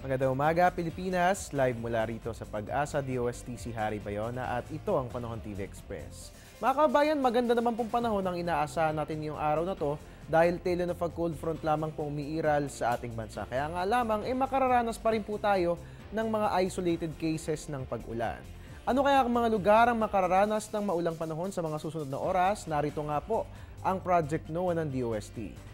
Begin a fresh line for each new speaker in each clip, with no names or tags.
Magandang umaga, Pilipinas. Live mula rito sa Pag-asa DOST si Harry Bayona at ito ang Panahon TV Express. Mga kabayan, maganda naman pong panahon ang inaasahan natin ngayong araw na to dahil tail end of a cold front lamang pong umiiral sa ating bansa. Kaya nga lamang, makararanas pa rin po tayo ng mga isolated cases ng pag-ulan. Ano kaya ang mga lugar ang makararanas ng maulang panahon sa mga susunod na oras? Narito nga po ang Project NOAA ng DOST.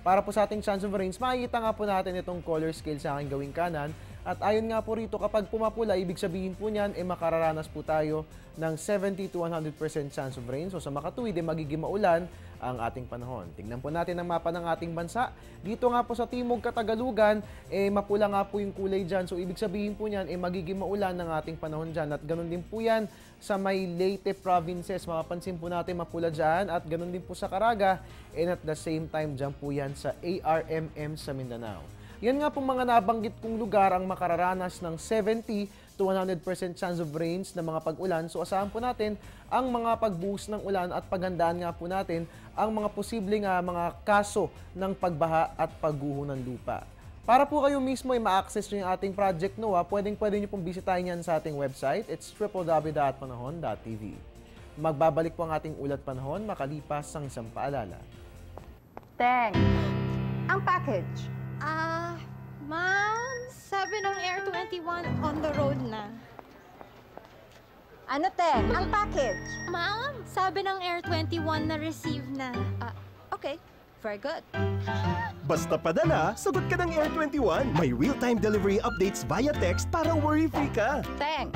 Para po sa ating chance of rains, makikita nga po natin itong color scale sa aking gawing kanan. At ayon nga po rito, kapag pumapula, ibig sabihin po niyan, makararanas po tayo ng 70 to 100% chance of rain. So sa makatuwid, magiging maulan ang ating panahon. Tingnan po natin ang mapa ng ating bansa. Dito nga po sa Timog Katagalugan, mapula nga po yung kulay dyan. So ibig sabihin po niyan, magiging maulan ng ating panahon dyan. At ganun din po yan sa may Leyte provinces. Mapapansin po natin mapula dyan. At ganun din po sa Caraga. And at the same time, dyan po yan sa ARMM sa Mindanao. Yan nga po mga nabanggit kong lugar ang makararanas ng 70 to 100% chance of rains na mga pag-ulan. So asahan po natin ang mga pagbuhos ng ulan at paghandaan nga po natin ang mga posibleng mga kaso ng pagbaha at pagguho ng lupa. Para po kayo mismo ma-access nyo yung ating Project NOAA, pwede nyo pong bisitahin yan sa ating website. It's www.panahon.tv. Magbabalik po ang ating ulat panahon makalipas ang isang paalala.
Teng, ang package.
Ma'am, sabi ng Air 21 on the road na.
Ano, Teng? Ang package.
Ma'am, sabi ng Air 21 na receive na.
Okay, very good.
Basta padala, sagot ka ng Air 21. May real-time delivery updates via text para worry-free ka.
Teng,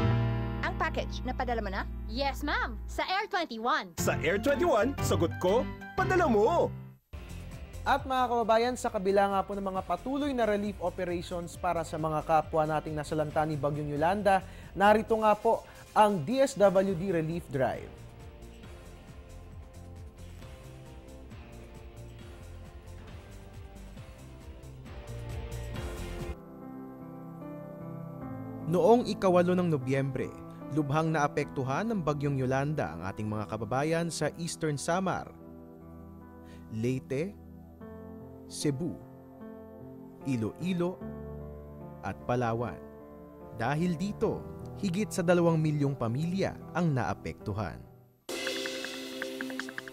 ang package, napadala mo na?
Yes, ma'am, sa Air 21.
Sa Air 21, sagot ko, padala mo.
At mga kababayan, sa kabila nga po ng mga patuloy na relief operations para sa mga kapwa nating nasalanta ni Bagyong Yolanda, narito nga po ang DSWD Relief Drive. Noong ika-8 ng Nobyembre, lubhang naapektuhan ng Bagyong Yolanda ang ating mga kababayan sa Eastern Samar, Leyte, Cebu, Iloilo at Palawan. Dahil dito, higit sa 2 milyong pamilya ang naapektuhan.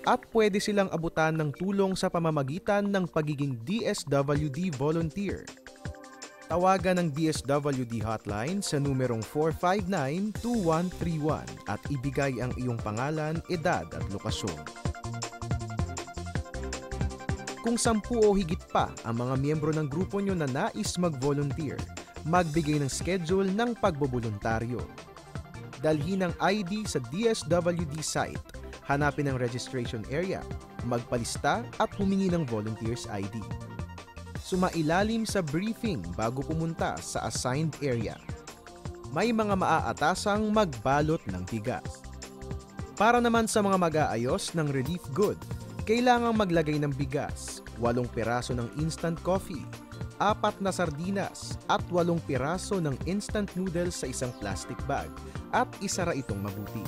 At pwede silang abutan ng tulong sa pamamagitan ng pagiging DSWD volunteer. Tawagan ang DSWD hotline sa numerong 459-2131 at ibigay ang iyong pangalan, edad at lokasyon. Kung 10 o higit pa ang mga miyembro ng grupo nyo na nais mag-volunteer, magbigay ng schedule ng pagboboluntaryo. Dalhin ang ID sa DSWD site, hanapin ang registration area, magpalista at humingi ng volunteers ID. Sumailalim sa briefing bago pumunta sa assigned area. May mga maaatasang magbalot ng bigas. Para naman sa mga mag-aayos ng relief good, kailangang maglagay ng bigas, 8 piraso ng instant coffee, 4 na sardinas at 8 piraso ng instant noodles sa isang plastic bag at isara itong mabuti.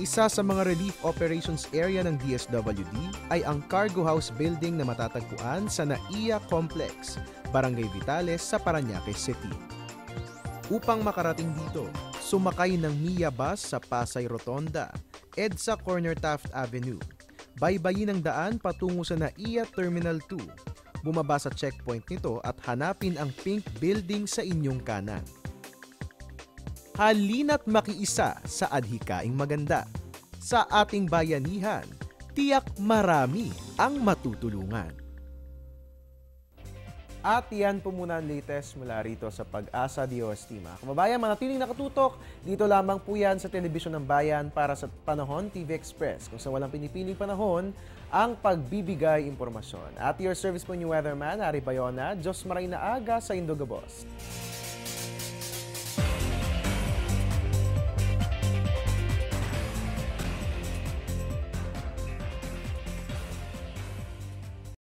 Isa sa mga relief operations area ng DSWD ay ang Cargo House Building na matatagpuan sa NAIA Complex, Barangay Vitales sa Parañaque City. Upang makarating dito, sumakay ng MIA bus sa Pasay Rotonda, EDSA Corner Taft Avenue, baybayin ang daan patungo sa NAIA Terminal 2. Bumaba sa checkpoint nito at hanapin ang pink building sa inyong kanan. Halina't makiisa sa adhikaing maganda. Sa ating bayanihan, tiyak marami ang matutulungan. At yan po muna ang latest mula rito sa Pag-asa DOST. Mga kababayan, manatiling nakatutok. Dito lamang po yan sa Telebisyon ng Bayan para sa Panahon TV Express. Kung sa walang pinipiling panahon, ang pagbibigay impormasyon. At your service po ni Weatherman, Harry Bayona, Diyos maray na aga sa Indogabos.